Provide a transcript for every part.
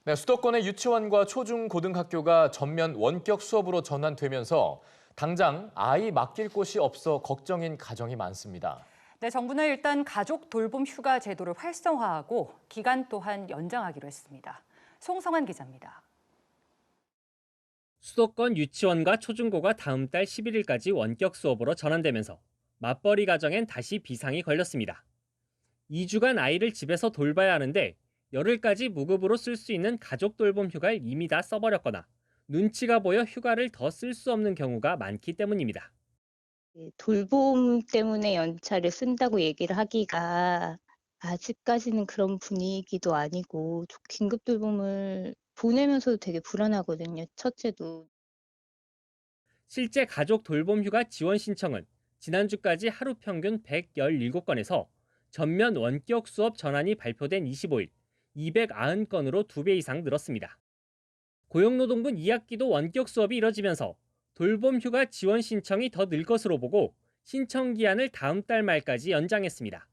네, 수도권의 유치원과 초중고등학교가 전면 원격 수업으로 전환되면서 당장 아이 맡길 곳이 없어 걱정인 가정이 많습니다. 네, 정부는 일단 가족 돌봄 휴가 제도를 활성화하고 기간 또한 연장하기로 했습니다. 송성환 기자입니다. 수도권 유치원과 초중고가 다음 달 11일까지 원격 수업으로 전환되면서 맞벌이 가정엔 다시 비상이 걸렸습니다. 2주간 아이를 집에서 돌봐야 하는데 열흘까지 무급으로 쓸 수 있는 가족 돌봄 휴가를 이미 다 써버렸거나 눈치가 보여 휴가를 더 쓸 수 없는 경우가 많기 때문입니다. 돌봄 때문에 연차를 쓴다고 얘기를 하기가 아직까지는 그런 분위기도 아니고 긴급 돌봄을 보내면서도 되게 불안하거든요, 첫째도. 실제 가족 돌봄 휴가 지원 신청은 지난주까지 하루 평균 117건에서 전면 원격 수업 전환이 발표된 25일 290건으로 2배 이상 늘었습니다. 고용노동부 2학기도 원격 수업이 이뤄지면서 돌봄 휴가 지원 신청이 더 늘 것으로 보고 신청 기한을 다음 달 말까지 연장했습니다.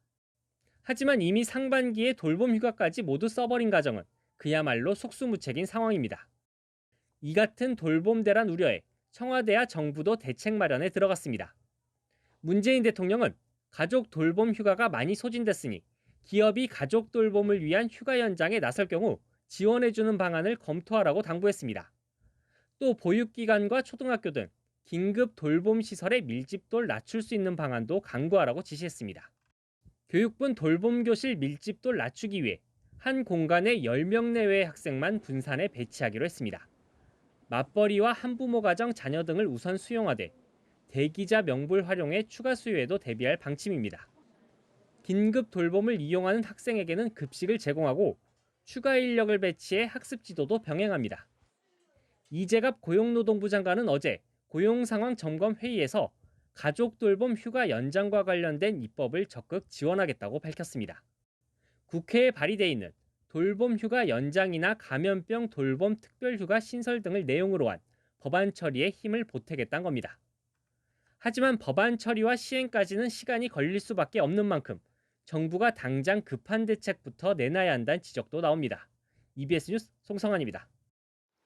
하지만 이미 상반기에 돌봄 휴가까지 모두 써버린 가정은 그야말로 속수무책인 상황입니다. 이 같은 돌봄 대란 우려에 청와대와 정부도 대책 마련에 들어갔습니다. 문재인 대통령은 가족 돌봄 휴가가 많이 소진됐으니 기업이 가족 돌봄을 위한 휴가 연장에 나설 경우 지원해주는 방안을 검토하라고 당부했습니다. 또 보육기관과 초등학교 등 긴급 돌봄 시설의 밀집도를 낮출 수 있는 방안도 강구하라고 지시했습니다. 교육부는 돌봄교실 밀집도를 낮추기 위해 한 공간에 10명 내외의 학생만 분산해 배치하기로 했습니다. 맞벌이와 한부모 가정 자녀 등을 우선 수용하되 대기자 명부를 활용해 추가 수요에도 대비할 방침입니다. 긴급 돌봄을 이용하는 학생에게는 급식을 제공하고 추가 인력을 배치해 학습 지도도 병행합니다. 이재갑 고용노동부 장관은 어제 고용상황 점검 회의에서 가족 돌봄 휴가 연장과 관련된 입법을 적극 지원하겠다고 밝혔습니다. 국회에 발의돼 있는 돌봄 휴가 연장이나 감염병 돌봄 특별 휴가 신설 등을 내용으로 한 법안 처리에 힘을 보태겠다는 겁니다. 하지만 법안 처리와 시행까지는 시간이 걸릴 수밖에 없는 만큼 정부가 당장 급한 대책부터 내놔야 한다는 지적도 나옵니다. EBS 뉴스 송성환입니다.